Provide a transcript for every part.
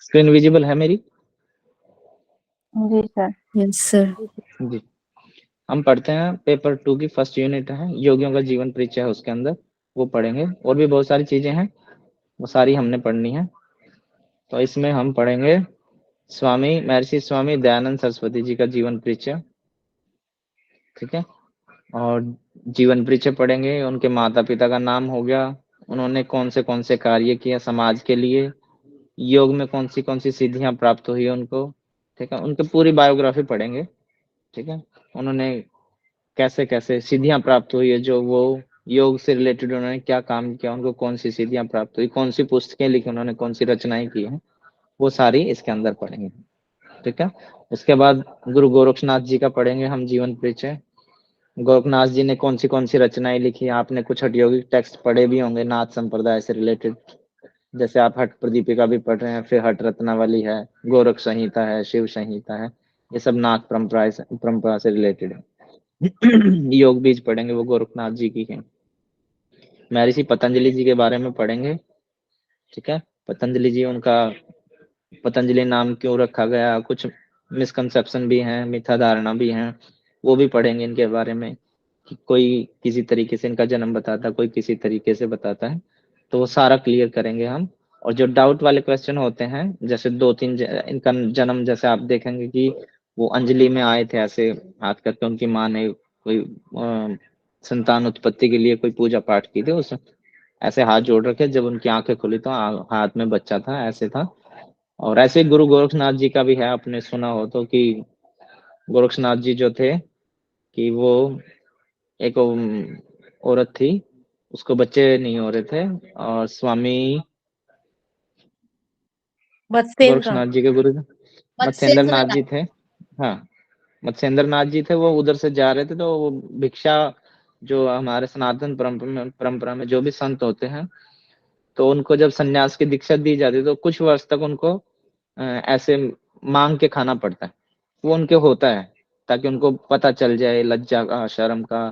Screen visible है मेरी? जी सर। Yes sir. जी, हम पढ़ते हैं पेपर 2 की फर्स्ट यूनिट है, योगियों का जीवन परिचय है उसके अंदर, वो पढ़ेंगे। और भी बहुत सारी चीजें हैं, वो सारी हमने पढ़नी है। तो इसमें हम पढ़ेंगे स्वामी महर्षि स्वामी दयानंद सरस्वती जी का जीवन परिचय, ठीक है। और जीवन परिचय पढ़ेंगे, उनके माता पिता का नाम हो गया, उन्होंने कौन से कार्य किए समाज के लिए, योग में कौन सी सिद्धियां प्राप्त हुई उनको, ठीक है। उनकी पूरी बायोग्राफी पढ़ेंगे, ठीक है। उन्होंने कैसे कैसे सिद्धियां प्राप्त हुई है, जो वो योग से रिलेटेड उन्होंने क्या काम किया, उनको कौन सी सिद्धियां प्राप्त हुई, कौन सी पुस्तकें लिखी उन्होंने, कौन सी रचनाएं की हैं, वो सारी इसके अंदर पढ़ेंगे, ठीक है। उसके बाद गुरु गोरक्षनाथ जी का पढ़ेंगे हम जीवन परिचय। गोरखनाथ जी ने कौन सी रचनाएं लिखी, आपने कुछ हठयोगिक टेक्स्ट पढ़े भी होंगे नाथ संप्रदाय से रिलेटेड, जैसे आप हठ प्रदीपिका भी पढ़ रहे हैं, फिर हठ रत्नावली है, गोरख संहिता है, शिव संहिता है, ये सब नाथ परंपरा से रिलेटेड है। योग बीज पढ़ेंगे, वो गोरखनाथ जी की है। महर्षि पतंजलि जी के बारे में पढ़ेंगे, ठीक है। पतंजलि जी, उनका पतंजलि नाम क्यों रखा गया, कुछ मिसकंसेप्शन भी हैं, मिथ्या धारणा भी हैं, वो भी पढ़ेंगे इनके बारे में, कि कोई किसी तरीके से इनका जन्म बताता है, कोई किसी तरीके से बताता है, तो वो सारा क्लियर करेंगे हम। और जो डाउट वाले क्वेश्चन होते हैं, जैसे 2-3 इनका जन्म, जैसे आप देखेंगे कि वो अंजलि में आए थे ऐसे हाथ करके, उनकी माँ ने कोई संतान उत्पत्ति के लिए कोई पूजा पाठ की थी, उस ऐसे हाथ जोड़ रखे, जब उनकी आंखें खुली तो हाथ में बच्चा था, ऐसे था। और ऐसे गुरु गोरखनाथ जी का भी है, आपने सुना हो तो, कि गोरखनाथ जी जो थे, कि वो एक औरत थी, उसको बच्चे नहीं हो रहे थे, और स्वामी गोरक्षनाथ जी के गुरु मत्स्येंद्र नाथ जी थे। हाँ, मत्स्येंद्र नाथ जी थे, वो उधर से जा रहे थे, तो वो भिक्षा, जो हमारे सनातन परंपरा में जो भी संत होते हैं, तो उनको जब सन्यास की दीक्षा दी जाती है, तो कुछ वर्ष तक उनको ऐसे मांग के खाना पड़ता है, वो उनके होता है, ताकि उनको पता चल जाए लज्जा का, शर्म का,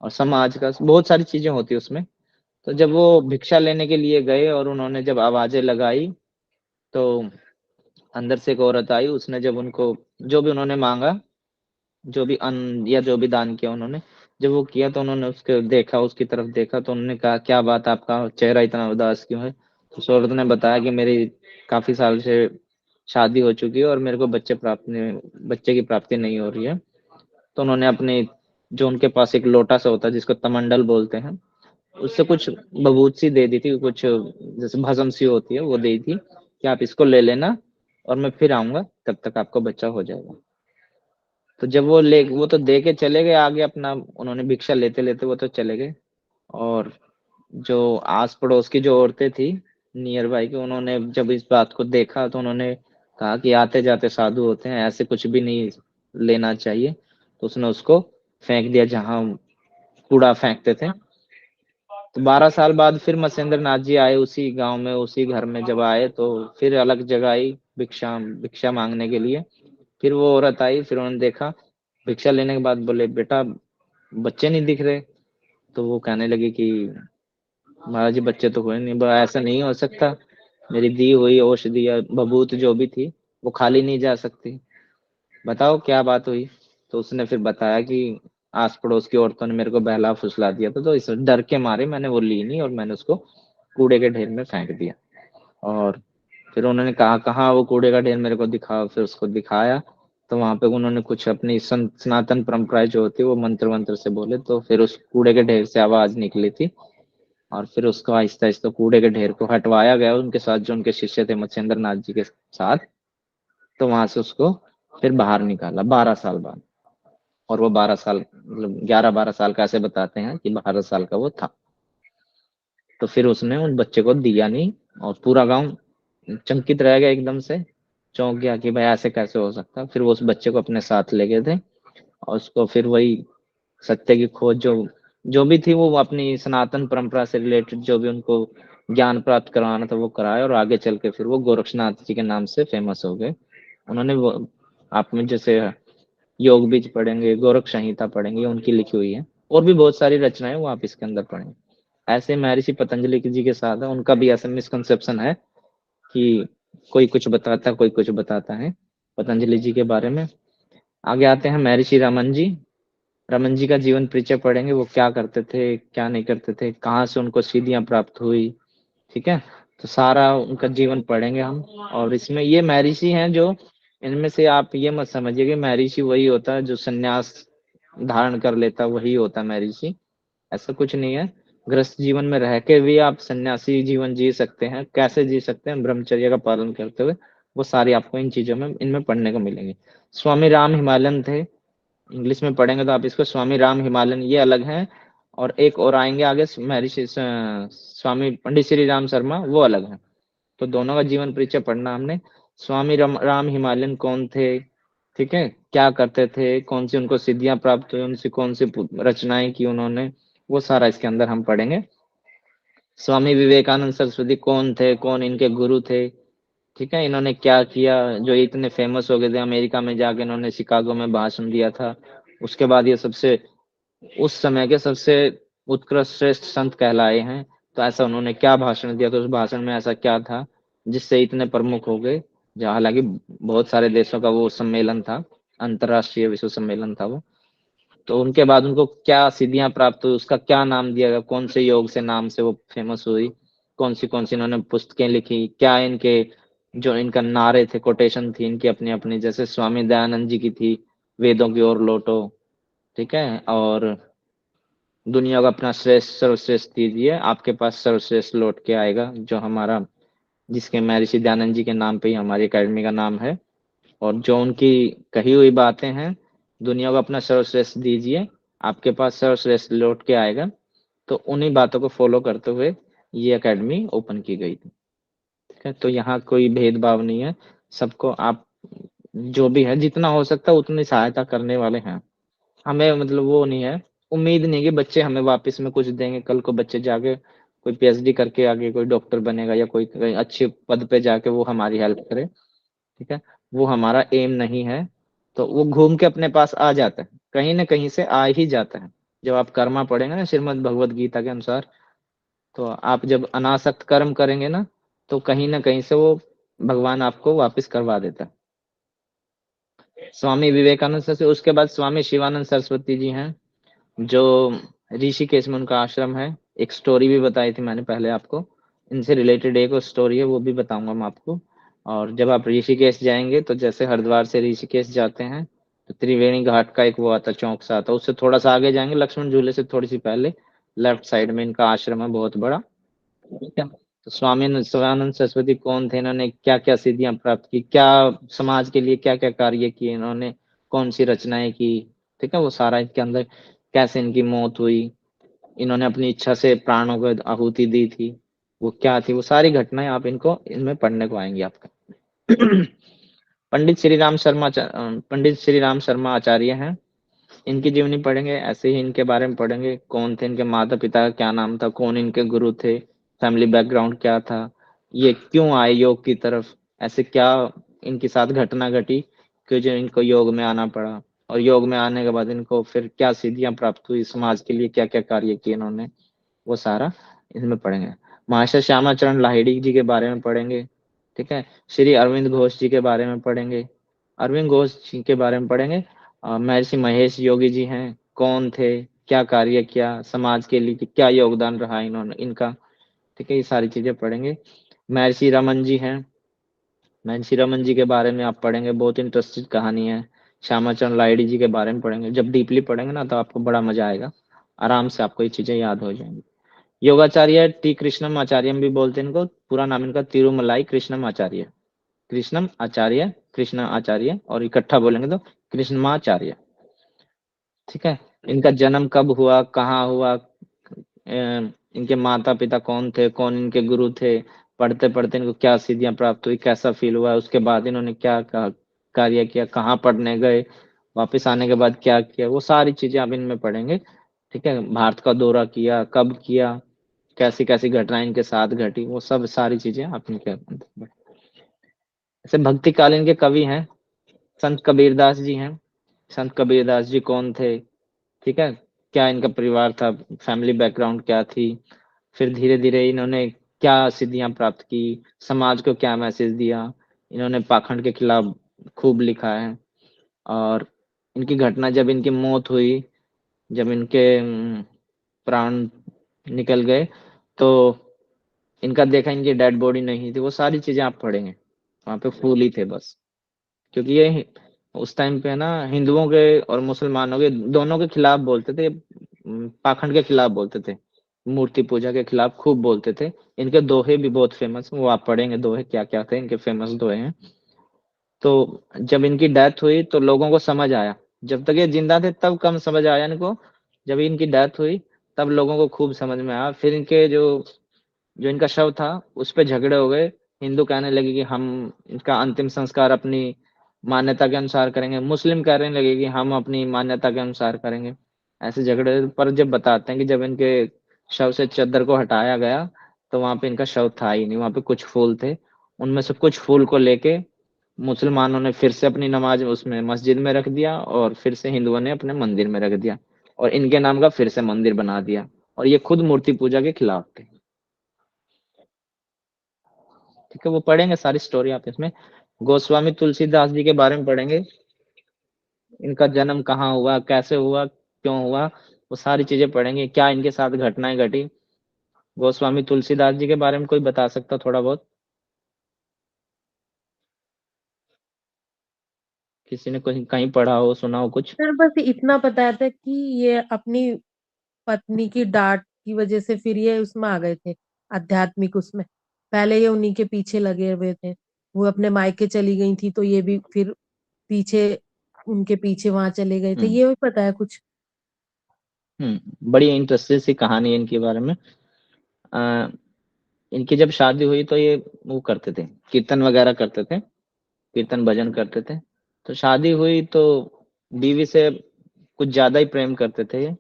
और समाज का, बहुत सारी चीजें होती है उसमें। तो जब वो भिक्षा लेने के लिए गए और उन्होंने जब आवाजें लगाई, तो अंदर से एक औरत आई, उसने जब उनको जो भी उन्होंने मांगा, जो भी अन्न या जो भी दान किया उन्होंने, जब वो किया, तो उन्होंने उसके देखा, उसकी तरफ देखा, तो उन्होंने कहा, क्या बात, आपका चेहरा इतना उदास क्यों है? तो उस औरत ने बताया कि मेरी काफी साल से शादी हो चुकी है और मेरे को बच्चे की प्राप्ति नहीं हो रही है। तो उन्होंने अपने, जो उनके पास एक लोटा सा होता है जिसको तमंडल बोलते हैं, उससे कुछ बबूत सी दे दी थी, कुछ जैसे भस्म सी होती है, वो दी थी कि आप इसको ले लेना और मैं फिर आऊंगा, तब तक आपको बच्चा हो जाएगा। तो जब वो तो दे के चले गए आगे अपना, उन्होंने भिक्षा लेते लेते वो तो चले गए। और जो आस पड़ोस की जो औरतें थी नियर बाई की, उन्होंने जब इस बात को देखा, तो उन्होंने कहा कि आते जाते साधु होते हैं, ऐसे कुछ भी नहीं लेना चाहिए। तो उसने उसको फेंक दिया जहां कूड़ा फेंकते थे। तो 12 साल बाद फिर मत्स्येंद्र नाथ जी आए उसी गांव में, उसी घर में जब आए, तो फिर अलग जगह आई भिक्षा भिक्षा मांगने के लिए। फिर वो औरत आई, फिर उन्होंने देखा, भिक्षा लेने के बाद बोले, बेटा बच्चे नहीं दिख रहे। तो वो कहने लगी कि महाराज जी, बच्चे तो हुए नहीं। बोला, ऐसा नहीं हो सकता, मेरी दी हुई औषधि या बबूत जो भी थी, वो खाली नहीं जा सकती, बताओ क्या बात हुई। तो उसने फिर बताया कि आस पड़ोस की औरतों ने मेरे को बहला फुसला दिया था, तो इस डर के मारे मैंने वो ली नहीं और मैंने उसको कूड़े के ढेर में फेंक दिया। और फिर उन्होंने कहा, कहाँ वो कूड़े का ढेर, मेरे को दिखाओ। फिर उसको दिखाया, तो वहां पे उन्होंने कुछ अपनी सनातन परंपराएं जो होती है वो मंत्र वंत्र से बोले, तो फिर उस कूड़े के ढेर से आवाज निकली थी। और फिर उसको आहिस्ता आहिस्ता कूड़े के ढेर को हटवाया गया उनके साथ, जो उनके शिष्य थे मत्स्येंद्र नाथ जी के साथ। तो वहां से उसको फिर बाहर निकाला 12 साल बाद। और वो 12 साल, मतलब 11-12 साल का ऐसे बताते हैं कि 12 साल का वो था। तो फिर उसने उन बच्चे को दिया नहीं, और पूरा गांव चंकित रह गया, एकदम से चौंक गया कि भाई ऐसे कैसे हो सकता। फिर वो उस बच्चे को अपने साथ ले गए थे, और उसको फिर वही सत्य की खोज, जो भी थी, वो अपनी सनातन परंपरा से रिलेटेड जो भी उनको ज्ञान प्राप्त करवाना था वो कराया, और आगे चल के फिर वो गोरक्षनाथ जी के नाम से फेमस हो गए। उन्होंने वो, आप में जैसे योग बीज पढ़ेंगे, गोरख संहिता पढ़ेंगे, उनकी लिखी हुई है। और भी बहुत सारी रचनाएं वो आप इसके अंदर पढ़ेंगे। ऐसे महर्षि पतंजलि जी के साथ है, उनका भी ऐसा मिसकंसेप्शन है कि कोई कुछ बताता है, कोई कुछ बताता है पतंजलि जी के बारे में। आगे आते हैं महर्षि रमन जी। रमन जी का जीवन परिचय पढ़ेंगे, वो क्या करते थे, क्या नहीं करते थे, कहाँ से उनको सिद्धियां प्राप्त हुई। ठीक है, तो सारा उनका जीवन पढ़ेंगे हम। और इसमें ये महर्षि हैं जो, इनमें से आप ये मत समझिए कि महर्षि वही होता है जो संन्यास धारण कर लेता, वही होता है महर्षि। ऐसा कुछ नहीं है। गृहस्थ जीवन में रह के भी आप सन्यासी जीवन जी सकते हैं। कैसे जी सकते हैं? ब्रह्मचर्य का पालन करते हुए। वो सारी आपको इन चीजों में, इनमें पढ़ने को मिलेंगे। स्वामी राम हिमालयन थे, इंग्लिश में पढ़ेंगे तो आप इसको स्वामी राम हिमालयन, ये अलग है। और एक और आएंगे आगे महर्षि स्वामी पंडित श्री राम शर्मा, वो अलग है। तो दोनों का जीवन परिचय पढ़ना हमने। स्वामी राम हिमालयन कौन थे, ठीक है, क्या करते थे, कौन सी उनको सिद्धियां प्राप्त हुई, उनसे कौन सी रचनाएं की उन्होंने, वो सारा इसके अंदर हम पढ़ेंगे। स्वामी विवेकानंद सरस्वती कौन थे, कौन इनके गुरु थे, ठीक है, इन्होंने क्या किया, जो इतने फेमस हो गए थे, अमेरिका में जाके इन्होंने शिकागो में भाषण दिया था। उसके बाद ये सबसे, उस समय के सबसे उत्कृष्ट श्रेष्ठ संत कहलाए हैं। तो ऐसा उन्होंने क्या भाषण दिया, तो उस भाषण में ऐसा क्या था जिससे इतने प्रमुख हो गए। जहाँ हालांकि बहुत सारे देशों का वो सम्मेलन था, अंतरराष्ट्रीय विश्व सम्मेलन था वो। तो उनके बाद उनको क्या सिद्धियां प्राप्त हुई, उसका क्या नाम दिया गया, कौन से योग से नाम से वो फेमस हुई, कौन सी इन्होंने पुस्तकें लिखी, क्या इनके जो इनका नारे थे, कोटेशन थी इनकी अपनी अपनी, जैसे स्वामी दयानंद जी की थी, वेदों की ओर लौटो, ठीक है, और दुनिया को अपना श्रेष्ठ सर्वश्रेष्ठ दीजिए, आपके पास सर्वश्रेष्ठ लौट के आएगा, जो हमारा, जिसके महर्षि दयानंद जी के नाम पे ही हमारी एकेडमी का नाम है। और जो उनकी कही हुई बातें हैं, दुनिया को अपना सर्वश्रेष्ठ दीजिए, आपके पास सर्वश्रेष्ठ लौट के आएगा। तो उन्हीं बातों को फॉलो करते हुए ये एकेडमी ओपन की गई थी। ठीक है, तो यहाँ कोई भेदभाव नहीं है, सबको आप जो भी है जितना हो सकता है उतनी सहायता करने वाले हैं। हमें मतलब वो नहीं है, उम्मीद नहीं कि बच्चे हमें वापस में कुछ देंगे। कल को बच्चे जाके कोई पीएचडी करके आगे कोई डॉक्टर बनेगा या कोई अच्छे पद पे जाके वो हमारी हेल्प करे, ठीक है, वो हमारा एम नहीं है। तो वो घूम के अपने पास आ जाता है, कहीं ना कहीं से आ ही जाता है। जब आप कर्मा पढ़ेंगे ना श्रीमद् भगवत गीता के अनुसार, तो आप जब अनासक्त कर्म करेंगे ना, तो कहीं ना कहीं से वो भगवान आपको वापस करवा देता है। स्वामी विवेकानंद से उसके बाद स्वामी शिवानंद सरस्वती जी हैं, जो ऋषिकेश में उनका आश्रम है। एक स्टोरी भी बताई थी मैंने पहले आपको, इनसे रिलेटेड एक स्टोरी है, वो भी बताऊंगा मैं आपको। और जब आप ऋषिकेश जाएंगे, तो जैसे हरिद्वार से ऋषिकेश जाते हैं, तो त्रिवेणी घाट का एक वो आता, चौक सा आता, उससे थोड़ा सा आगे जाएंगे, लक्ष्मण झूले से थोड़ी सी पहले लेफ्ट साइड में इनका आश्रम है, बहुत बड़ा। ठीक है, तो स्वामी शिवानंद सरस्वती कौन थे, इन्होंने क्या क्या सिद्धियां प्राप्त की, क्या समाज के लिए क्या क्या कार्य किए इन्होंने, कौन सी रचनाएं की, ठीक है, वो सारा इसके अंदर, कैसे इनकी मौत हुई, इन्होंने अपनी इच्छा से प्राणों को आहुति दी थी, वो क्या थी, वो सारी घटनाएं आप इनको इनमें पढ़ने को आएंगी आपका। पंडित श्री राम शर्मा आचार्य हैं, इनकी जीवनी पढ़ेंगे, ऐसे ही इनके बारे में पढ़ेंगे, कौन थे इनके माता पिता का क्या नाम था, कौन इनके गुरु थे, फैमिली बैकग्राउंड क्या था, ये क्यों आए योग की तरफ, ऐसे क्या इनके साथ घटना घटी कि जो इनको योग में आना पड़ा, और योग में आने के बाद इनको फिर क्या सिद्धियां प्राप्त हुई, समाज के लिए क्या क्या कार्य किए इन्होंने, वो सारा इसमें पढ़ेंगे। महाशय श्यामाचरण लाहिड़ी जी के बारे में पढ़ेंगे, ठीक है, श्री अरविंद घोष जी के बारे में पढ़ेंगे, अरविंद घोष जी के बारे में पढ़ेंगे। महर्षि महेश योगी जी हैं, कौन थे, क्या कार्य किया समाज के लिए, क्या योगदान रहा इन्होंने इनका, ठीक है, ये सारी चीजें पढ़ेंगे। महर्षि रमन जी हैं, महर्षि रमन जी के बारे में आप पढ़ेंगे, बहुत इंटरेस्टिंग कहानी है। श्यामाचरण लाहिड़ी जी के बारे में पढ़ेंगे, जब डीपली पढ़ेंगे ना तो आपको बड़ा मजा आएगा, आराम से आपको ये चीजें याद हो जाएंगी। योगाचार्य टी कृष्णम आचार्य भी बोलते हैं इनको, पूरा नाम इनका तिरुमलाई कृष्णम आचार्य, कृष्णम आचार्य, कृष्ण आचार्य, और इकट्ठा बोलेंगे तो कृष्णमाचार्य। ठीक है, इनका जन्म कब हुआ, कहाँ हुआ, इनके माता पिता कौन थे, कौन इनके गुरु थे, पढ़ते पढ़ते इनको क्या सिद्धियां प्राप्त हुई, कैसा फील हुआ, उसके बाद इन्होंने क्या कार्य किया, कहाँ पढ़ने गए, वापस आने के बाद क्या किया, वो सारी चीजें आप इनमें पढ़ेंगे। ठीक है, भारत का दौरा किया, कब किया, कैसी कैसी घटनाएं इनके साथ घटी, वो सब सारी चीजें आप इनके ऐसे। भक्ति कालीन के कवि हैं, संत कबीरदास जी हैं। संत कबीरदास जी कौन थे, ठीक है, क्या इनका परिवार था, फैमिली बैकग्राउंड क्या थी, फिर धीरे धीरे इन्होंने क्या सिद्धियां प्राप्त की, समाज को क्या मैसेज दिया, इन्होंने पाखंड के खिलाफ खूब लिखा है। और इनकी घटना जब इनकी मौत हुई, जब इनके प्राण निकल गए, तो इनका देखा, इनकी डेड बॉडी नहीं थी, वो सारी चीजें आप पढ़ेंगे, वहां पे फूल ही थे बस। क्योंकि ये उस टाइम पे ना हिंदुओं के और मुसलमानों के दोनों के खिलाफ बोलते थे, पाखंड के खिलाफ बोलते थे, मूर्ति पूजा के खिलाफ खूब बोलते थे। इनके दोहे भी बहुत फेमस, वो आप पढ़ेंगे दोहे क्या क्या थे, इनके फेमस दोहे हैं। तो जब इनकी डेथ हुई तो लोगों को समझ आया, जब तक ये जिंदा थे तब कम समझ आया इनको, जब इनकी डेथ हुई तब लोगों को खूब समझ में आया। फिर इनके जो जो इनका शव था उस पे झगड़े हो गए। हिंदू कहने लगे कि हम इनका अंतिम संस्कार अपनी मान्यता के अनुसार करेंगे, मुस्लिम कहने लगे कि हम अपनी मान्यता के अनुसार करेंगे। ऐसे झगड़े पर जब बताते हैं कि जब इनके शव से चद्दर को हटाया गया तो वहां पे इनका शव था ही नहीं, वहां पे कुछ फूल थे। उनमें से कुछ फूल को लेके मुसलमानों ने फिर से अपनी नमाज उसमें मस्जिद में रख दिया, और फिर से हिंदुओं ने अपने मंदिर में रख दिया, और इनके नाम का फिर से मंदिर बना दिया। और ये खुद मूर्ति पूजा के खिलाफ थे। ठीक है, वो पढ़ेंगे सारी स्टोरी आप इसमें। गोस्वामी तुलसीदास जी के बारे में पढ़ेंगे, इनका जन्म कहाँ हुआ, कैसे हुआ, क्यों हुआ, वो सारी चीजें पढ़ेंगे, क्या इनके साथ घटनाएं घटी। गोस्वामी तुलसीदास जी के बारे में कोई बता सकता थोड़ा बहुत? किसी ने कहीं कहीं पढ़ा हो, सुना हो कुछ? सर बस इतना पता था कि ये अपनी पत्नी की डांट की वजह से फिर ये उसमें आ गए थे, आध्यात्मिक उसमें। पहले ये उन्हीं के पीछे लगे हुए थे, वो अपने मायके चली गई थी तो ये भी फिर पीछे उनके पीछे वहां चले गए थे, हम्म ये भी पता है कुछ। बड़ी इंटरेस्टिंग सी कहानी है इनके बारे में। आ, इनकी जब शादी हुई तो ये वो करते थे, कीर्तन वगैरह करते थे, कीर्तन भजन करते थे। तो शादी हुई तो बीवी से कुछ ज्यादा ही प्रेम करते थे ये।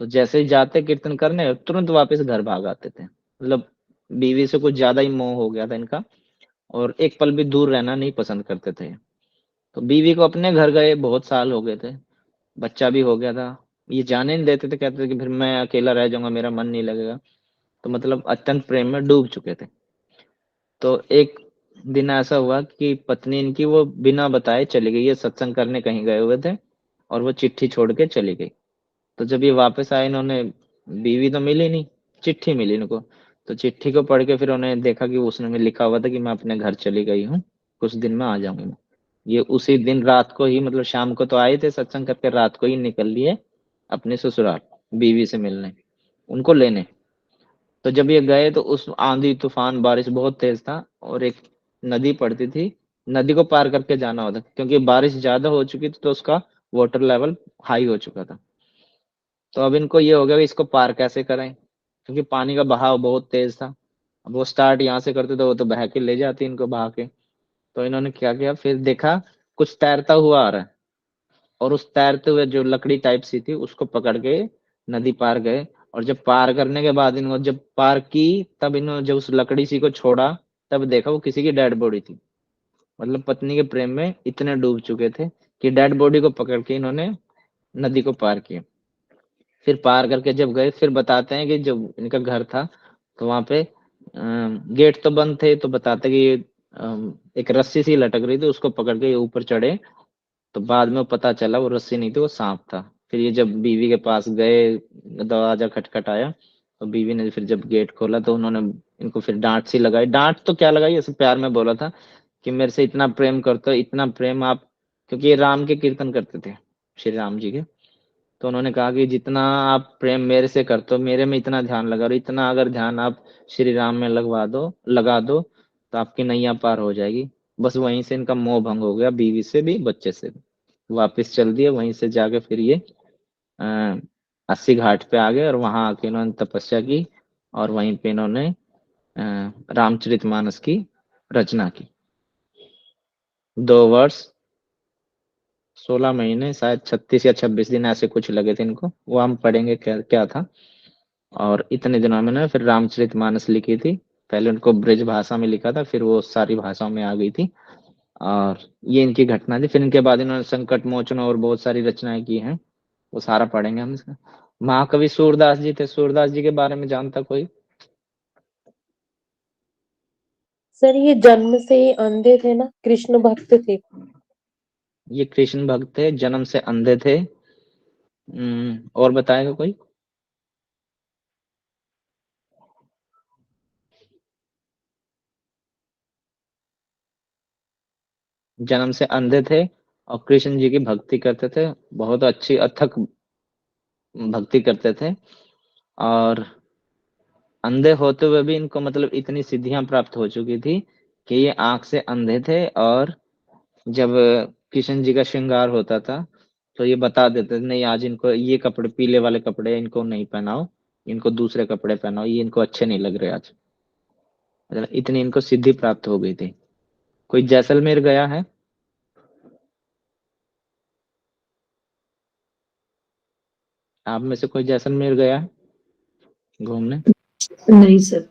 तो जैसे ही जाते कीर्तन करने तुरंत वापस घर भाग आते थे, मतलब बीवी से कुछ ज्यादा ही मोह हो गया था इनका, और एक पल भी दूर रहना नहीं पसंद करते थे। तो बीवी को अपने घर गए, बहुत साल हो गए थे, बच्चा भी हो गया था। ये जाने नहीं देते थे, कहते थे कि फिर मैं अकेला रह जाऊंगा, मेरा मन नहीं लगेगा। तो मतलब अत्यंत प्रेम में डूब चुके थे। तो एक दिन ऐसा हुआ कि पत्नी इनकी वो बिना बताए चली गई, ये सत्संग करने कहीं गए हुए थे, और वो चिट्ठी छोड़ के चली गई। तो जब ये वापस आए, इन्होंने, बीवी तो मिली नहीं, चिट्ठी मिली इनको। तो चिट्ठी को पढ़ के फिर उन्होंने देखा कि उसने में लिखा हुआ था कि मैं अपने घर चली गई हूँ, कुछ दिन में आ जाऊंगी मैं। ये उसी दिन रात को ही, मतलब शाम को तो आए थे सत्संग करके, रात को ही निकल लिए अपने ससुराल बीवी से मिलने, उनको लेने। तो जब ये गए तो उस आंधी तूफान बारिश बहुत तेज था, और एक नदी पड़ती थी, नदी को पार करके जाना होता क्योंकि बारिश ज्यादा हो चुकी थी, तो उसका वाटर लेवल हाई हो चुका था। तो अब इनको ये हो गया कि इसको पार कैसे करें, क्योंकि पानी का बहाव बहुत तेज था। अब वो स्टार्ट यहाँ से करते तो वो तो बह के ले जाती इनको बहा के। तो इन्होंने क्या किया, फिर देखा कुछ तैरता हुआ आ रहा है, और उस तैरते हुए जो लकड़ी टाइप सी थी उसको पकड़ के नदी पार गए। और जब पार करने के बाद इनको जब पार की, तब इन्होंने जब उस लकड़ी सी को छोड़ा, तब देखा वो किसी की डेड बॉडी थी। मतलब पत्नी के प्रेम में इतने डूब चुके थे कि डेड बॉडी को पकड़ के इन्होंने नदी को पार किया। फिर पार करके जब गए, फिर बताते हैं कि जब इनका घर था तो वहां पे गेट तो बंद थे, तो बताते कि एक रस्सी सी लटक रही थी, उसको पकड़ के ये ऊपर चढ़े। तो बाद में पता चला वो रस्सी नहीं थी, वो सांप था। फिर ये जब बीवी के पास गए, दरवाजा खटखटाया, तो बीवी ने फिर जब गेट खोला तो उन्होंने इनको फिर डांट सी लगाई। डांट तो क्या लगाई, ऐसे प्यार में बोला था कि मेरे से इतना प्रेम करते हो, इतना प्रेम आप, क्योंकि ये राम के कीर्तन करते थे, श्री राम जी के। तो उन्होंने कहा कि जितना आप प्रेम मेरे से करते हो, मेरे में इतना ध्यान लगा, और इतना अगर ध्यान आप श्री राम में लगा दो तो आपकी नैया पार हो जाएगी। बस वहीं से इनका मोह भंग हो गया, बीवी से भी बच्चे से भी। वापस चल दिए वहीं से जाके, फिर ये अ, 80 घाट पे आ गए, और वहां आके इन्होंने तपस्या की, और वहीं पे इन्होंने रामचरितमानस की रचना की। 2 वर्ष 16 महीने, शायद 36 या 26 दिन ऐसे कुछ लगे थे इनको, वो हम पढ़ेंगे क्या क्या था। और इतने दिनों में ना फिर रामचरितमानस लिखी थी। पहले उनको ब्रज भाषा में लिखा था, फिर वो सारी भाषाओं में आ गई थी। और ये इनकी घटना थी। फिर इनके बाद इन्होंने संकट मोचन और बहुत सारी रचनाएं की हैं, वो सारा पढ़ेंगे हम इसका। महाकवि सूरदास जी थे, सूरदास जी के बारे में जानता कोई? सर ये जन्म से ही अंधे थे ना, कृष्ण भक्त थे। ये कृष्ण भक्त थे, जन्म से अंधे थे। और बताएगा कोई? जन्म से अंधे थे और कृष्ण जी की भक्ति करते थे, बहुत अच्छी अथक भक्ति करते थे। और अंधे होते हुए भी इनको मतलब इतनी सिद्धियां प्राप्त हो चुकी थी कि ये आंख से अंधे थे। और जब कृष्ण जी का श्रृंगार होता था तो ये बता देते थे, नहीं आज इनको ये कपड़े, पीले वाले कपड़े इनको नहीं पहनाओ, इनको दूसरे कपड़े पहनाओ, ये इनको अच्छे नहीं लग रहे आज। मतलब इतनी इनको सिद्धि प्राप्त हो गई थी। कोई जैसलमेर गया है? आप में से कोई जैसलमेर गया है घूमने? नहीं सर।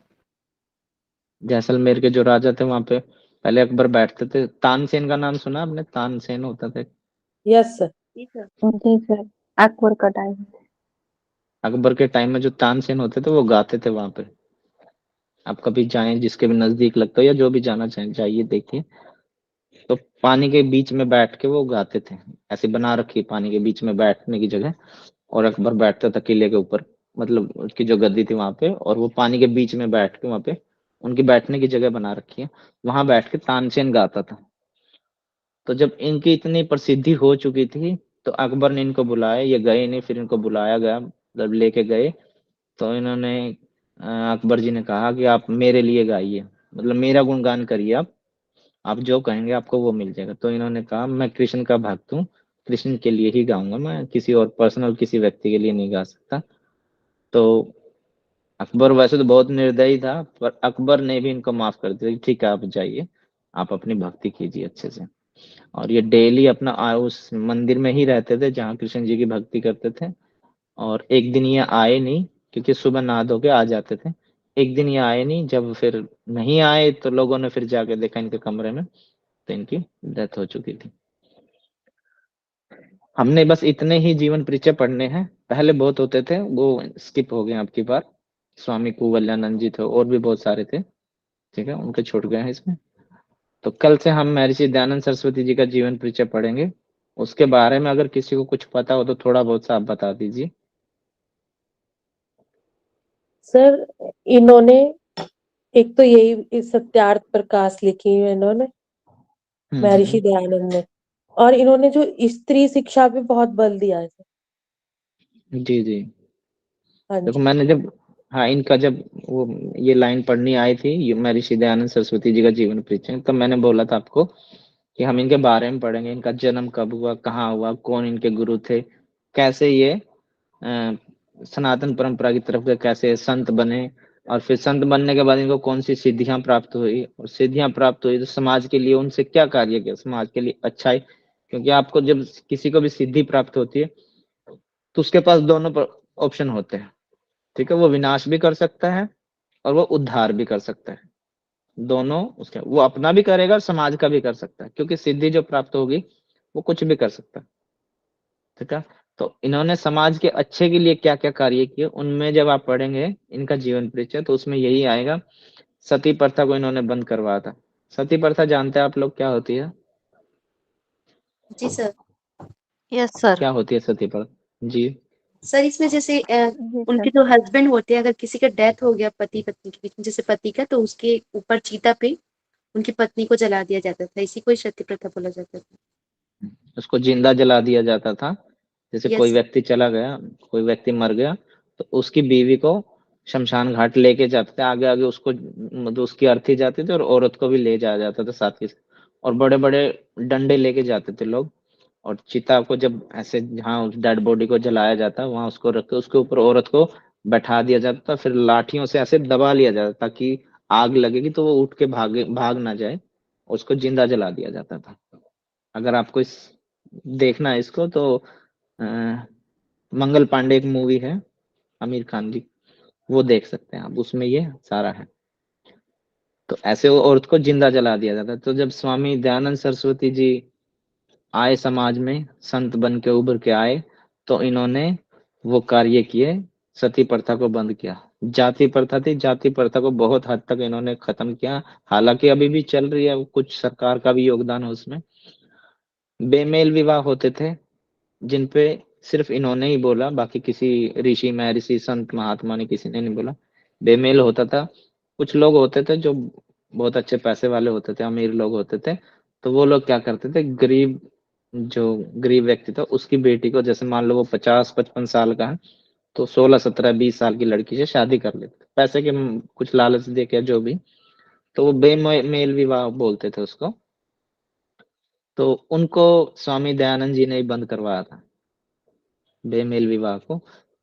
जैसलमेर के जो राजा थे वहां पे पहले अकबर बैठते थे। तानसेन का नाम सुना आपने? तानसेन होता था। Yes sir. जी सर, अकबर का टाइम। अकबर के टाइम में जो तानसेन होते थे वो गाते थे वहां पे। आप कभी जाएं, जिसके भी नजदीक लगता हो या जो भी जाना चाहें जाइए देखिए। तो पानी के बीच में बैठ के वो गाते थे। ऐसे बना रखी पानी के बीच में बैठने की जगह, और अकबर बैठता था किले के ऊपर, मतलब उसकी जो गद्दी थी वहां पे, और वो पानी के बीच में बैठ के वहां पे उनकी बैठने की जगह बना रखी है, वहां बैठ के तानसेन गाता था। तो जब इनकी इतनी प्रसिद्धि हो चुकी थी तो अकबर ने इनको बुलाया, ये गए नहीं, फिर इनको बुलाया गया, जब लेके गए तो इन्होंने अकबर जी ने कहा कि आप मेरे लिए गाइए, मतलब मेरा गुणगान करिए, आप जो कहेंगे आपको वो मिल जाएगा। तो इन्होंने कहा मैं कृष्ण का भक्त हूँ, कृष्ण के लिए ही गाऊंगा, मैं किसी और पर्सनल किसी व्यक्ति के लिए नहीं गा सकता। तो अकबर वैसे तो बहुत निर्दयी था, पर अकबर ने भी इनको माफ कर दिया कि ठीक है आप जाइए, आप अपनी भक्ति कीजिए अच्छे से। और ये डेली अपना उस मंदिर में ही रहते थे जहाँ कृष्ण जी की भक्ति करते थे। और एक दिन ये आए नहीं, क्योंकि सुबह नहा धो के आ जाते थे। एक दिन ये आए नहीं, जब फिर नहीं आए तो लोगों ने फिर जाके देखा इनके कमरे में, तो इनकी डेथ हो चुकी थी। हमने बस इतने ही जीवन परिचय पढ़ने हैं, पहले बहुत होते थे वो स्किप हो गए आपकी बार। स्वामी कुवल्यानंद जी थे, और भी बहुत सारे थे, ठीक है, उनके छूट गए हैं इसमें। तो कल से हम महर्षि दयानंद सरस्वती जी का जीवन परिचय पढ़ेंगे। उसके बारे में अगर किसी को कुछ पता हो तो थोड़ा बहुत सा आप बता दीजिए। सर इन्होंने एक तो यही इस सत्यार्थ प्रकाश लिखी है इन्होंने, महर्षि हम्म। दयानंद ने। और इन्होंने जो स्त्री शिक्षा पे बहुत बल दिया है सर। जी जी। हाँ देखो जी। मैंने जब, हाँ, इनका जब वो ये लाइन पढ़नी आई थी, ये महर्षि दयानंद सरस्वती जी का जीवन परिचय, तब मैंने बोला था आपको कि हम इनके बारे में पढ़ेंगे, इनका जन्म कब हुआ, कहाँ हुआ, कौन इनके गुरु थे, कैसे ये सनातन परंपरा की तरफ गए, कैसे संत बने, और फिर संत बनने के बाद इनको कौन सी सिद्धियां प्राप्त हुई, और सिद्धियां प्राप्त हुई तो समाज के लिए उनसे क्या कार्य किया, समाज के लिए अच्छाई। क्योंकि आपको जब किसी को भी सिद्धि प्राप्त होती है तो उसके पास दोनों ऑप्शन होते हैं, ठीक है, वो विनाश भी कर सकता है और वो उद्धार भी कर सकता है। दोनों उसके, वो अपना भी करेगा और समाज का भी कर सकता है, क्योंकि सिद्धि जो प्राप्त होगी वो कुछ भी कर सकता है, ठीक है। तो इन्होंने समाज के अच्छे के लिए क्या क्या कार्य किए, उनमें जब आप पढ़ेंगे इनका जीवन परिचय तो उसमें यही आएगा। सती प्रथा को इन्होंने बंद करवाया था। सती प्रथा जानते हैं आप लोग क्या होती है? जी सर। Yes sir. क्या होती है सती प्रथा जी? सर इसमें जैसे जी उनके सर। जो हस्बैंड होते हैं, अगर किसी का डेथ हो गया पति पत्नी के बीच में, जैसे पति का, तो उसके ऊपर चीता पे उनकी पत्नी को जला दिया जाता था, इसी को ही सती प्रथा बोला जाता था। उसको जिंदा जला दिया जाता था। जैसे कोई यस सर। व्यक्ति चला गया, कोई व्यक्ति मर गया, तो उसकी बीवी को शमशान घाट लेके जाते थे, आगे आगे उसको मतलब उसकी अर्थी जाती थी, और औरत को भी ले जाया जाता था साथ के साथ। और बड़े बड़े डंडे लेके जाते थे लोग, और चिता को जब ऐसे जहाँ उस डेड बॉडी को जलाया जाता वहां उसको रख के उसके ऊपर औरत को बैठा दिया जाता था, फिर लाठियों से ऐसे दबा लिया जाता ताकि आग लगेगी तो वो उठ के भाग ना जाए, उसको जिंदा जला दिया जाता था। अगर आपको इस देखना है इसको तो अ, मंगल पांडे एक मूवी है आमिर खान की, वो देख सकते हैं आप, उसमें ये सारा है। तो ऐसे वो औरत को जिंदा जला दिया जाता है। तो जब स्वामी दयानंद सरस्वती जी आए समाज में, संत बन के उभर के आए, तो इन्होंने वो कार्य किए सती प्रथा को बंद किया। जाति प्रथा थी, जाति प्रथा को बहुत हद तक इन्होंने खत्म किया, हालांकि अभी भी चल रही है, कुछ सरकार का भी योगदान है उसमें। बेमेल विवाह होते थे जिन पे सिर्फ इन्होंने ही बोला, बाकी किसी ऋषि महर्षि संत महात्मा ने किसी ने नहीं बोला। बेमेल होता था, कुछ लोग होते थे जो बहुत अच्छे पैसे वाले होते थे, अमीर लोग होते थे, तो वो लोग क्या करते थे, गरीब जो गरीब व्यक्ति था उसकी बेटी को, जैसे मान लो वो 50-55 साल का है, तो 16-17-20 साल की लड़की से शादी कर लेते पैसे के कुछ लालच दे के जो भी, तो वो बेमेल विवाह बोलते थे उसको। तो उनको स्वामी दयानंद जी ने ही बंद करवाया था, बेमेल विवाह को,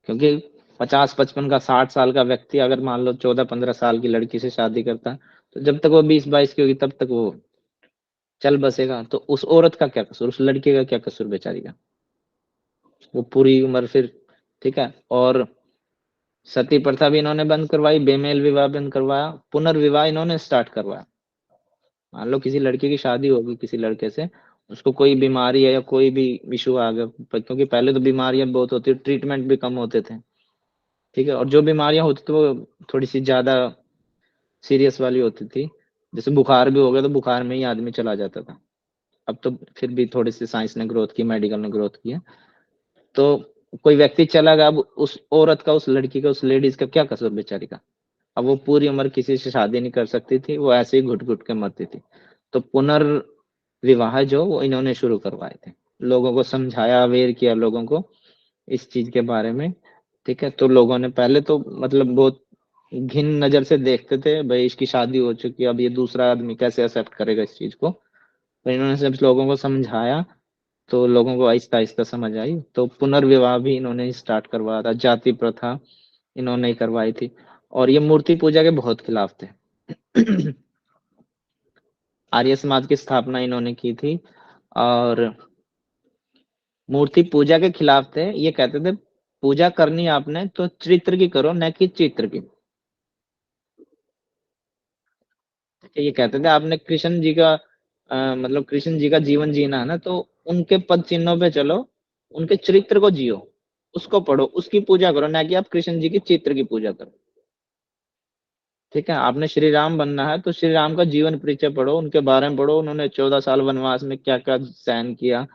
क्योंकि 50-55 का 60 साल का व्यक्ति अगर मान लो 14-15 साल की लड़की से शादी करता है, तो जब तक वो 20-22 की होगी तब तक वो चल बसेगा, तो उस औरत का क्या कसूर, उस लड़की का क्या कसूर बेचारी का, वो पूरी उम्र फिर, ठीक है। और सती प्रथा भी इन्होंने बंद करवाई, बेमेल विवाह बंद करवाया, पुनर्विवाह इन्होंने स्टार्ट करवाया। मान लो किसी लड़की की शादी होगी किसी लड़के से, उसको कोई बीमारी है या कोई भी इशू आ गया, क्योंकि पहले तो बीमारियां बहुत होती, ट्रीटमेंट भी कम होते थे, ठीक है, और जो बीमारियां होती थी वो थोड़ी सी ज्यादा सीरियस वाली होती थी, जैसे बुखार भी हो गया तो बुखार में ही आदमी चला जाता था। अब तो फिर भी थोड़ी सी साइंस ने ग्रोथ की, मेडिकल ने ग्रोथ की है, तो कोई व्यक्ति चला गया, अब उस औरत का, उस लड़की का, उस लेडीज का क्या कसूर बेचारी का, अब वो पूरी उम्र किसी से शादी नहीं कर सकती थी, वो ऐसे ही घुट घुट के मरती थी। तो पुनर्विवाह जो वो इन्होंने शुरू करवाए थे, लोगों को समझाया, अवेयर किया लोगों को इस चीज के बारे में, ठीक है। तो लोगों ने पहले तो मतलब बहुत घिन नजर से देखते थे, भाई इसकी शादी हो चुकी है, अब ये दूसरा आदमी कैसे एक्सेप्ट करेगा इस चीज को, तो इन्होंने सब लोगों को समझाया, तो लोगों को आहिस्ता आहिस्ता समझ आई, तो पुनर्विवाह भी इन्होंने स्टार्ट करवाया था, जाति प्रथा इन्होंने ही करवाई थी, और ये मूर्ति पूजा के बहुत खिलाफ थे। आर्य समाज की स्थापना इन्होंने की थी, और मूर्ति पूजा के खिलाफ थे। ये कहते थे पूजा करनी आपने तो चरित्र की करो, न कि चित्र की। ये कहते थे आपने कृष्ण जी का मतलब कृष्ण जी का जीवन जीना है ना, तो उनके पद चिन्हों पे चलो, उनके चरित्र को जियो, उसको पढ़ो, उसकी पूजा करो, ना कि आप कृष्ण जी की चित्र की पूजा करो, ठीक है। आपने श्री राम बनना है तो श्री राम का जीवन परिचय पढ़ो, उनके बारे में पढ़ो, उन्होंने 14 साल वनवास में क्या क्या सहन किया,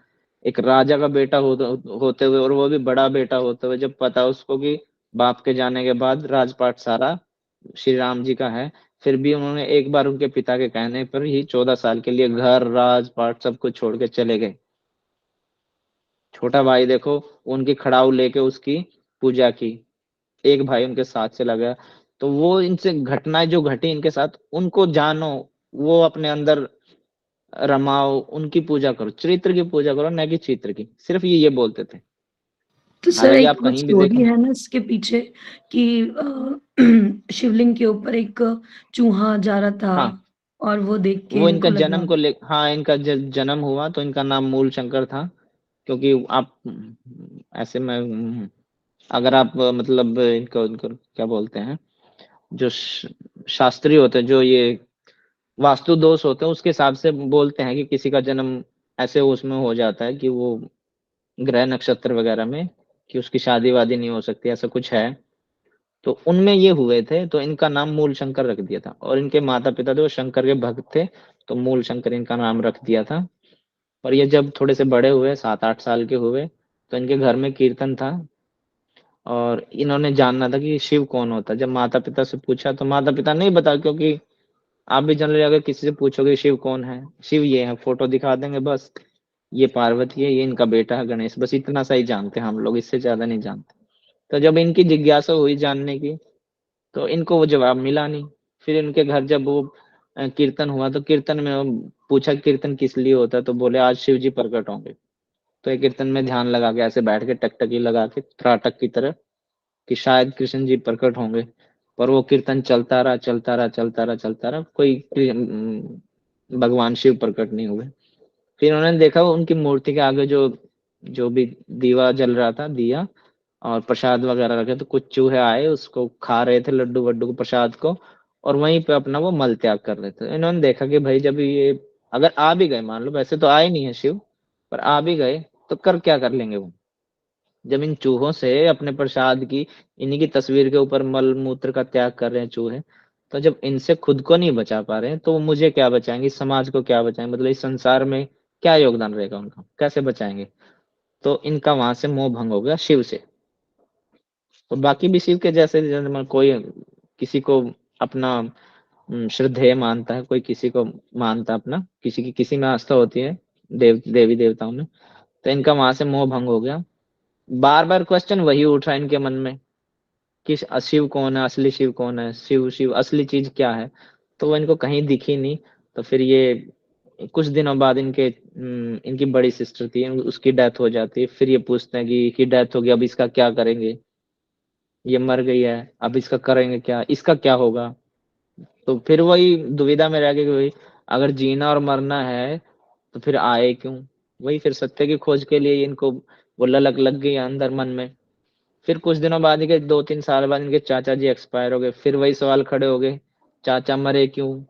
एक राजा का बेटा होते हुए, और वो भी बड़ा बेटा होते हुए, जब पता उसको कि बाप के जाने के बाद राजपाट सारा श्री राम जी का है, फिर भी उन्होंने एक बार उनके पिता के कहने पर ही 14 साल के लिए घर राजपाट सब कुछ छोड़ के चले गए। छोटा भाई देखो, उनकी खड़ाऊ लेके उसकी पूजा की, एक भाई उनके साथ चला गया। तो वो इनसे घटनाएं जो घटी इनके साथ, उनको जानो, वो अपने अंदर रमाओ, उनकी पूजा करो, चरित्र की पूजा करो, न कि चित्र की, सिर्फ ये बोलते थे। तो सर हालांकि एक आप वो कहीं भी स्टोरी देखो, है ना इसके पीछे कि शिवलिंग के ऊपर एक चूहा जा रहा था हाँ, और वो देख के वो इनका इनको लगा। जन्म को ले, हाँ, इनका जन्म हुआ तो इनका नाम मूल शंकर था, क्योंकि आप ऐसे में अगर आप मतलब इनको इनको क्या बोलते हैं, जो शास्त्री होते हैं, जो ये वास्तु दोष होते हैं, उसके हिसाब से बोलते हैं कि किसी का जन्म ऐसे उसमें हो जाता है कि वो ग्रह नक्षत्र वगैरह में, कि उसकी शादी वादी नहीं हो सकती, ऐसा कुछ है। तो उनमें ये हुए थे, तो इनका नाम मूल शंकर रख दिया था, और इनके माता पिता थे वो शंकर के भक्त थे, तो मूल शंकर इनका नाम रख दिया था। और ये जब थोड़े से बड़े हुए, 7-8 साल के हुए, तो इनके घर में कीर्तन था, और इन्होंने जानना था कि शिव कौन होता है। जब माता पिता से पूछा तो माता पिता नहीं बता, क्योंकि आप भी जनरली अगर किसी से पूछोगे शिव कौन है, शिव ये है, फोटो दिखा देंगे बस, ये पार्वती है, ये इनका बेटा है गणेश, बस इतना सा ही जानते हैं हम लोग, इससे ज्यादा नहीं जानते। तो जब इनकी जिज्ञासा हुई जानने की, तो इनको वो जवाब मिला नहीं। फिर इनके घर जब वो कीर्तन हुआ, तो कीर्तन में वो पूछा कीर्तन किस लिए होता है, तो बोले आज शिव जी प्रकट होंगे। तो ये कीर्तन में ध्यान लगा के ऐसे बैठ के टकटकी लगा के त्राटक की तरह, कि शायद कृष्ण जी प्रकट होंगे। पर वो कीर्तन चलता रहा, चलता रहा, चलता रहा, चलता रहा, कोई भगवान शिव प्रकट नहीं हुए। फिर उन्होंने देखा उनकी मूर्ति के आगे जो जो भी दीवा जल रहा था, दिया और प्रसाद वगैरह रखे, तो कुछ चूहे आए, उसको खा रहे थे, लड्डू वड्डू को, प्रसाद को, और वहीं पे अपना वो मल त्याग कर रहे थे। इन्होंने देखा कि भाई जब ये अगर आ भी गए, मान लो वैसे तो आए नहीं है शिव, पर आ भी गए तो कर क्या कर लेंगे वो, जब इन चूहों से अपने प्रसाद की, इन्हीं की तस्वीर के ऊपर मल मूत्र का त्याग कर रहे हैं चूहे, तो जब इनसे खुद को नहीं बचा पा रहे हैं तो मुझे क्या बचाएंगे, समाज को क्या बचाएंगे, मतलब इस संसार में क्या योगदान रहेगा उनका, कैसे बचाएंगे। तो इनका वहां से मोह भंग हो गया शिव से। तो बाकी भी शिव के जैसे कोई किसी को अपना श्रद्धेय मानता है, कोई किसी को मानता अपना, किसी की किसी में आस्था होती है, देवी देवताओं में। तो इनका वहां से मोह भंग हो गया। बार बार क्वेश्चन वही उठ रहा है इनके मन में कि शिव कौन है, असली शिव कौन है, शिव शिव असली चीज क्या है। तो वो इनको कहीं दिखी नहीं। तो फिर ये कुछ दिनों बाद इनकी बड़ी सिस्टर थी, उसकी डेथ हो जाती है। फिर ये पूछते हैं कि डेथ हो गई, अब इसका क्या करेंगे, ये मर गई है, अब इसका करेंगे क्या, इसका क्या होगा। तो फिर वही दुविधा में रह गए कि भाई अगर जीना और मरना है तो फिर आए क्यों। वही फिर सत्य की खोज के लिए इनको वो ललक लग गई अंदर मन में। फिर कुछ दिनों बाद, के 2-3 साल बाद, इनके चाचा जी एक्सपायर हो गए। फिर वही सवाल खड़े हो गए, चाचा मरे क्यों,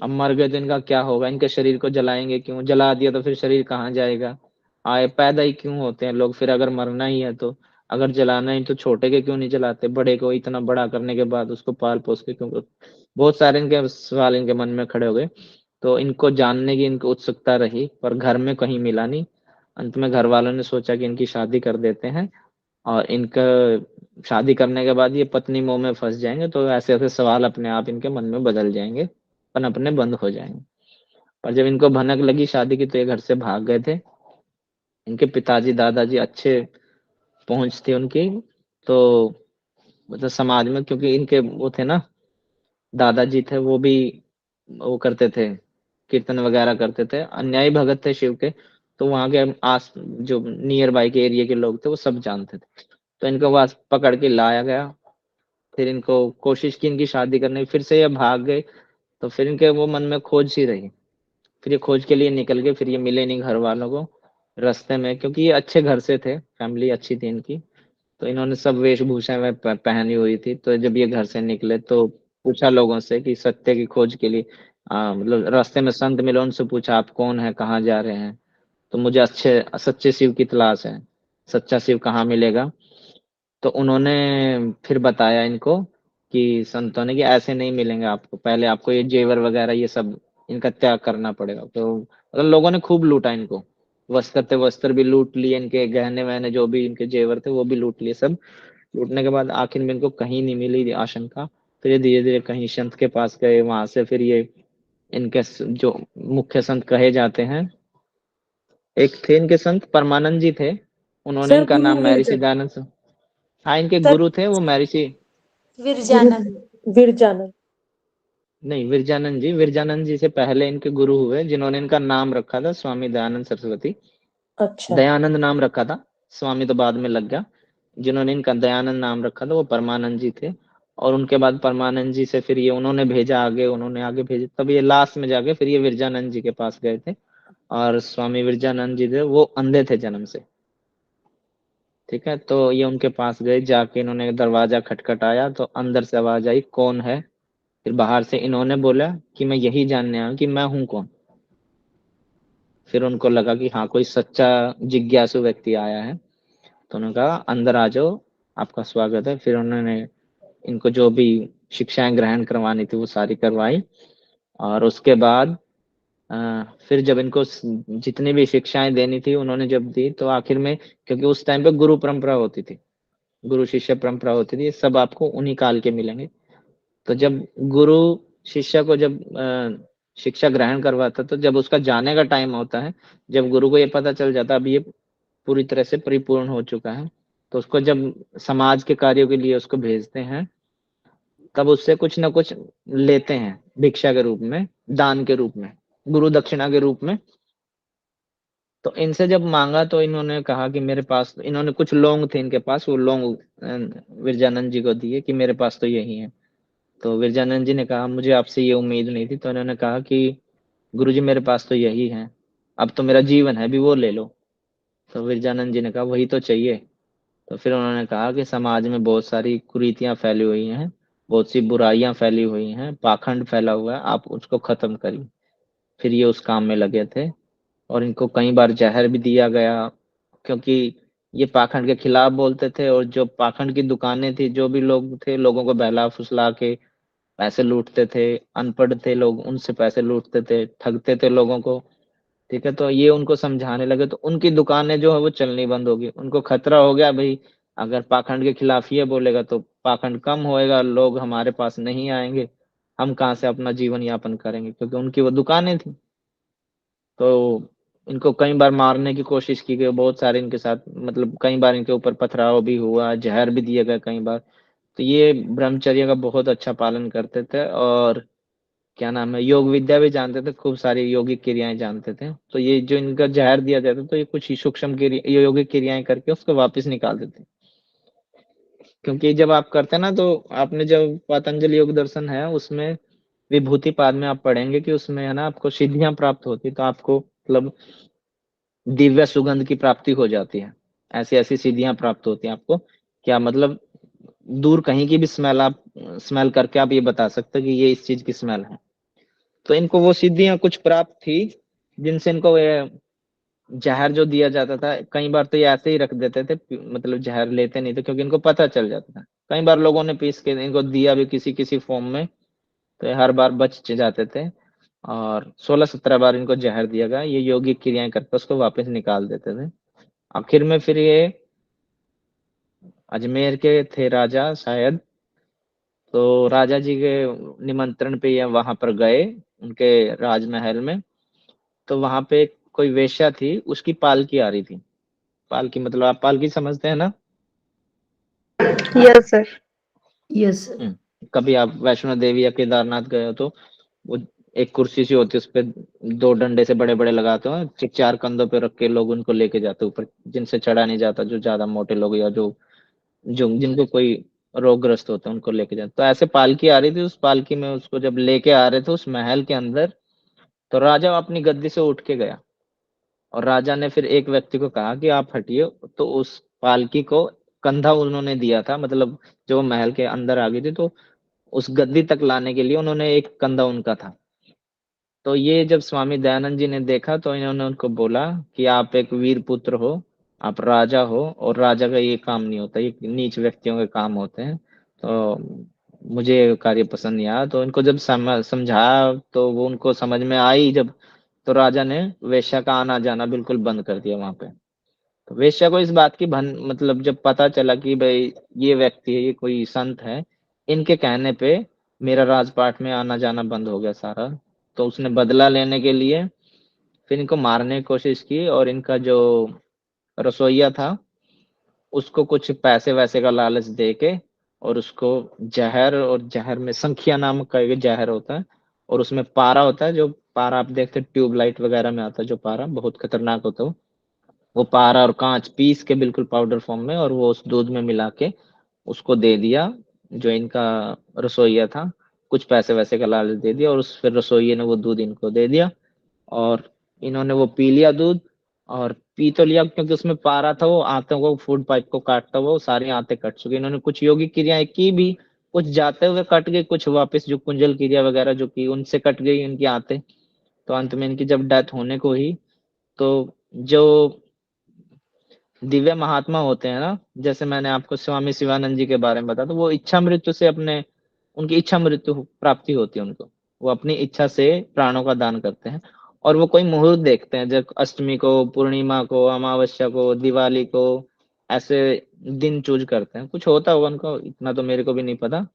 अब मर गए तो इनका क्या होगा, इनके शरीर को जलाएंगे क्यों, जला दिया तो फिर शरीर कहाँ जाएगा, आए पैदा ही क्यों होते हैं लोग फिर अगर मरना ही है तो। अगर जलाना ही तो छोटे के क्यों नहीं जलाते, बड़े को इतना बड़ा करने के बाद उसको पाल पोस के क्यों। बहुत सारे इनके सवाल इनके मन में खड़े हो गए। तो इनको जानने की इनको उत्सुकता रही, पर घर में कहीं मिला नहीं। अंत में घर वालों ने सोचा कि इनकी शादी कर देते हैं, और इनका शादी करने के बाद ये पत्नी मोह में फंस जाएंगे, तो ऐसे ऐसे सवाल अपने आप इनके मन में बदल जाएंगे, पनपने बंद हो जाएंगे। पर जब इनको भनक लगी शादी की तो ये घर से भाग गए थे। इनके पिताजी दादाजी अच्छे पहुंच थी उनकी। तो मतलब समाज में, क्योंकि इनके वो थे ना, दादाजी थे, वो भी वो करते थे, कीर्तन वगैरह करते थे, अन्यायी भगत थे शिव के। तो वहां के आस जो नियर बाई के एरिया के लोग थे वो सब जानते थे। तो इनको बस पकड़ के लाया गया। फिर इनको कोशिश की इनकी शादी करने की, फिर से ये भाग गए। तो फिर इनके वो मन में खोज सी रही। फिर ये खोज के लिए निकल गए। फिर ये मिले नहीं घर वालों को रास्ते में, क्योंकि ये अच्छे घर से थे, फैमिली अच्छी थी इनकी। तो इन्होंने सब वेशभूषा में पहनी हुई थी। तो जब ये घर से निकले तो पूछा लोगों से कि सत्य की खोज के लिए, मतलब रास्ते में संत मिले, उनसे पूछा आप कौन है, कहाँ जा रहे हैं। तो मुझे अच्छे सच्चे शिव की तलाश है, सच्चा शिव कहाँ मिलेगा। तो उन्होंने फिर बताया इनको कि संतों ने कि ऐसे नहीं मिलेंगे आपको, पहले आपको ये जेवर वगैरह ये सब इनका त्याग करना पड़ेगा। तो मतलब लोगों ने खूब लूटा इनको, वस्त्र थे वस्त्र भी लूट लिए, इनके गहने वहने जो भी इनके जेवर थे वो भी लूट लिए। सब लूटने के बाद आखिर में इनको कहीं नहीं मिली आशंका। फिर ये धीरे धीरे कहीं संत के पास गए, वहां से फिर ये इनके जो मुख्य संत कहे जाते हैं, एक थे इनके संत परमानंद जी थे, उन्होंने सर इनका गुरु नाम महर्षि विरजन, दयानंद। हाँ, इनके सर गुरु थे वो महर्षि, गुरु विरजानंद। विरजानंद। नहीं विरजानंद जी से पहले इनके गुरु हुए, जिन्होंने इनका नाम रखा था स्वामी दयानंद सरस्वती। अच्छा। दयानंद नाम रखा था, स्वामी तो बाद में लग गया। जिन्होंने इनका दयानंद नाम रखा था वो परमानंद जी थे। और उनके बाद परमानंद जी से फिर ये उन्होंने भेजा आगे, उन्होंने आगे भेजा, तब ये लास्ट में जाके फिर ये विरजानंद जी के पास गए थे। और स्वामी विरजानंद जी थे वो अंधे थे जन्म से। ठीक है, तो ये उनके पास गए, जाके इन्होंने दरवाजा खटखटाया तो अंदर से आवाज आई कौन है। फिर बाहर से इन्होंने बोला कि मैं यही जानने आया हूं कि मैं हूं कौन। फिर उनको लगा कि हाँ कोई सच्चा जिज्ञासु व्यक्ति आया है। तो उन्होंने कहा अंदर आ जाओ, आपका स्वागत है। फिर उन्होंने इनको जो भी शिक्षाएं ग्रहण करवानी थी वो सारी करवाई। और उसके बाद फिर जब इनको जितनी भी शिक्षाएं देनी थी उन्होंने जब दी, तो आखिर में, क्योंकि उस टाइम पे गुरु परंपरा होती थी, गुरु शिष्य परंपरा होती थी, ये सब आपको उन्हीं काल के मिलेंगे। तो जब गुरु शिष्य को जब शिक्षा ग्रहण करवाता, तो जब उसका जाने का टाइम होता है, जब गुरु को ये पता चल जाता अब ये पूरी तरह से परिपूर्ण हो चुका है, तो उसको जब समाज के कार्यों के लिए उसको भेजते हैं, तब उससे कुछ ना कुछ लेते हैं भिक्षा के रूप में, दान के रूप में, गुरु दक्षिणा के रूप में। तो इनसे जब मांगा तो इन्होंने कहा कि मेरे पास, इन्होंने कुछ लौंग थे इनके पास, वो लौंग विरजानंद जी को दिए कि मेरे पास तो यही है। तो विरजानंद जी ने कहा मुझे आपसे ये उम्मीद नहीं थी। तो इन्होंने कहा कि गुरुजी मेरे पास तो यही है, अब तो मेरा जीवन है, अभी वो ले लो। तो विरजानंद जी ने कहा वही तो चाहिए। तो फिर उन्होंने कहा कि समाज में बहुत सारी कुरीतियां फैली हुई हैं, बहुत सी बुराइयां फैली हुई हैं, पाखंड फैला हुआ है, आप उसको खत्म करिए। फिर ये उस काम में लगे थे। और इनको कई बार जहर भी दिया गया, क्योंकि ये पाखंड के खिलाफ बोलते थे, और जो पाखंड की दुकानें थी, जो भी लोग थे, लोगों को बहला फुसला के पैसे लूटते थे, अनपढ़ थे लोग, उनसे पैसे लूटते थे, ठगते थे लोगों को। ठीक है, तो ये उनको समझाने लगे, तो उनकी दुकानें जो है वो चलनी बंद होगी। उनको खतरा हो गया भाई, अगर पाखंड के खिलाफ ये बोलेगा तो पाखंड कम होएगा, लोग हमारे पास नहीं आएंगे, हम कहाँ से अपना जीवन यापन करेंगे, क्योंकि उनकी वो दुकानें थी। तो इनको कई बार मारने की कोशिश की गई, बहुत सारे इनके साथ, मतलब कई बार इनके ऊपर पथराव भी हुआ, जहर भी दिया गया कई बार। तो ये ब्रह्मचर्य का बहुत अच्छा पालन करते थे, और क्या नाम है, योग विद्या भी जानते थे, खूब सारी योगिक क्रियाएं जानते थे। तो ये जो इनका जहर दिया जाता, तो ये कुछ ही सूक्ष्म योगिक क्रियाएं करके उसको वापस निकाल देते। क्योंकि जब आप करते हैं ना, तो आपने जब पतंजलि योग दर्शन है उसमें विभूति पाद में आप पढ़ेंगे कि उसमें है ना आपको सिद्धियां प्राप्त होती, तो आपको मतलब दिव्य सुगंध की प्राप्ति हो जाती है, ऐसी ऐसी सिद्धियां प्राप्त होती हैं आपको। क्या मतलब, दूर कहीं की भी स्मेल आप स्मेल करके आप ये बता सकते हैं कि ये इस चीज की स्मेल है। तो इनको वो सिद्धियां कुछ प्राप्त थी, जिनसे इनको ये जहर जो दिया जाता था, कई बार तो ये ऐसे ही रख देते थे, मतलब जहर लेते नहीं थे, क्योंकि इनको पता चल जाता था। कई बार लोगों ने पीस के इनको दिया भी किसी किसी फॉर्म में, तो ये हर बार बच जाते थे। और 16-17 बार इनको जहर दिया गया, ये यौगिक क्रियाएं करके उसको वापस निकाल देते थे। आखिर में फिर ये अजमेर के थे राजा शायद, तो राजा जी के निमंत्रण पे ये वहां पर गए, उनके राजमहल में। तो वहां पे कोई वेश्या थी, उसकी पालकी आ रही थी। पालकी मतलब आप पालकी समझते हैं ना? Yes sir. Yes sir. कभी आप वैष्णो देवी या केदारनाथ गए हो तो वो एक कुर्सी सी होती है, उस पे दो डंडे से बड़े बड़े लगाते हो, चार कंधों पे रख के लोग उनको लेके जाते ऊपर, जिनसे चढ़ा नहीं जाता, जो ज्यादा मोटे लोग या जो जो जिनको कोई रोगग्रस्त होते हैं उनको लेके जाते। तो ऐसे पालकी आ रही थी, उस पालकी में उसको जब लेके आ रहे थे उस महल के अंदर, तो राजा अपनी गद्दी से उठ के गया, और राजा ने फिर एक व्यक्ति को कहा कि आप हटिए। तो उस पालकी को कंधा उन्होंने दिया था, मतलब जो वो महल के अंदर आ गई थी, तो उस गद्दी तक लाने के लिए उन्होंने एक कंधा उनका था। तो ये जब स्वामी दयानंद जी ने देखा, तो इन्होंने उनको बोला कि आप एक वीर पुत्र हो, आप राजा हो, और राजा का ये काम नहीं होता, ये नीच व्यक्तियों के काम होते हैं। तो मुझे ये कार्य पसंद नहीं आया। तो इनको जब समझाया, तो वो उनको समझ में आई जब, तो राजा ने वेश्या का आना जाना बिल्कुल बंद कर दिया वहां पे। तो वेश्या को इस बात की मतलब जब पता चला कि भाई ये व्यक्ति है, ये कोई संत है, इनके कहने पे मेरा राजपाट में आना जाना बंद हो गया सारा। तो उसने बदला लेने के लिए फिर इनको मारने की कोशिश की, और इनका जो रसोइया था उसको कुछ पैसे वैसे का लालच दे के, और उसको जहर, और जहर में संखिया नामक का एक जहर होता है, और उसमें पारा होता है, जो पारा आप देखते हैं ट्यूबलाइट वगैरह में आता है, जो पारा बहुत खतरनाक होता है, वो पारा और कांच पीस के बिल्कुल पाउडर फॉर्म में, और वो उस दूध में मिला के उसको दे दिया जो इनका रसोइया था। कुछ पैसे वैसे का लालच दे दिया, और उस फिर रसोइये ने वो दूध इनको दे दिया, और इन्होंने वो पी लिया दूध। और पी तो लिया, क्योंकि उसमें पारा था, वो आंतों को, फूड पाइप को काटता हुआ वो सारी आंतें कट चुकी। इन्होंने कुछ योगिक क्रियाएं की भी, कुछ जाते हुए कट गई, कुछ वापस जो कुंजल क्रिया वगैरह जो की उनसे कट गई इनकी आंतें। तो अंत में इनकी जब डेथ होने को ही, तो जो दिव्य महात्मा होते हैं ना, जैसे मैंने आपको स्वामी शिवानंद जी के बारे में बताया, तो वो इच्छा मृत्यु से अपने, उनकी इच्छा मृत्यु प्राप्ति होती है उनको, वो अपनी इच्छा से प्राणों का दान करते हैं। और वो कोई मुहूर्त देखते हैं, जब अष्टमी को, पूर्णिमा को, अमावस्या को, दिवाली को, ऐसे दिन चूज करते हैं। कुछ होता होगा उनको, इतना तो मेरे को भी नहीं पता।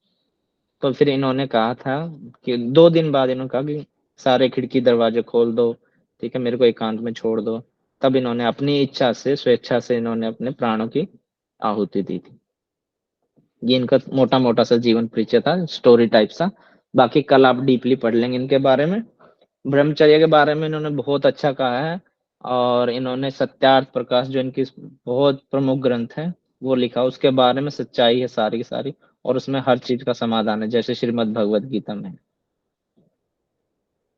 तो फिर इन्होंने कहा था कि 2 दिन बाद इन्होंने कहा कि सारे खिड़की दरवाजे खोल दो, ठीक है, मेरे को एकांत में छोड़ दो। तब इन्होंने अपनी इच्छा से, स्वेच्छा से इन्होंने अपने प्राणों की आहुति दी थी। ये इनका मोटा मोटा सा जीवन परिचय था, स्टोरी टाइप सा। बाकी कल आप डीपली पढ़ लेंगे इनके बारे में। ब्रह्मचर्य के बारे में इन्होंने बहुत अच्छा कहा है, और इन्होंने सत्यार्थ प्रकाश जो इनकी बहुत प्रमुख ग्रंथ है वो लिखा, उसके बारे में सच्चाई है सारी की सारी, और उसमें हर चीज का समाधान है, जैसे श्रीमद् भगवत गीता में।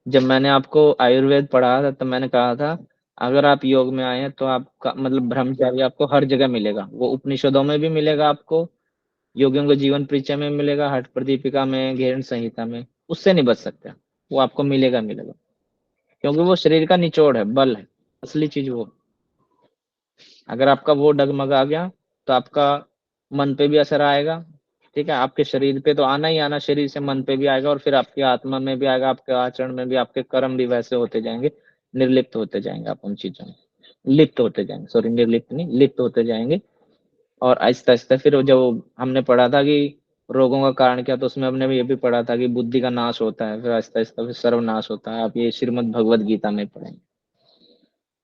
जब मैंने आपको आयुर्वेद पढ़ा था, तो मैंने कहा था अगर आप योग में आए हैं तो आपका मतलब ब्रह्मचर्य आपको हर जगह मिलेगा, वो उपनिषदों में भी मिलेगा आपको, योगियों के जीवन परिचय में मिलेगा, हठ प्रदीपिका में, घेरण संहिता में, उससे नहीं बच सकते, वो आपको मिलेगा मिलेगा, क्योंकि वो शरीर का निचोड़ है, बल है, असली चीज वो। अगर आपका वो डगमगा गया तो आपका मन पे भी असर आएगा, ठीक है, आपके शरीर पे तो आना ही आना, शरीर से मन पे भी आएगा और फिर आपकी आत्मा में भी आएगा, आपके आचरण में भी, आपके कर्म भी वैसे होते जाएंगे, निर्लिप्त होते जाएंगे आप उन चीजों में, लिप्त होते जाएंगे, सॉरी निर्लिप्त नहीं, लिप्त होते जाएंगे। और आहिस्ता आहिस्ता फिर जब हमने पढ़ा था कि रोगों का कारण क्या, तो उसमें हमने ये भी पढ़ा था कि बुद्धि का नाश होता है, फिर आहिस्ता आहिस्ता फिर सर्वनाश होता है। आप ये श्रीमद् भगवद गीता में पढ़ेंगे।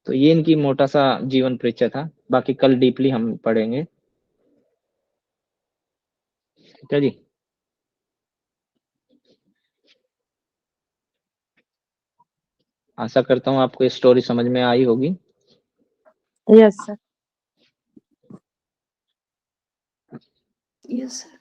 तो ये इनकी मोटा सा जीवन परिचय था, बाकी कल डीपली हम पढ़ेंगे। ठीक है जी। आशा करता हूँ आपको ये स्टोरी समझ में आई होगी। Yes sir. Yes sir.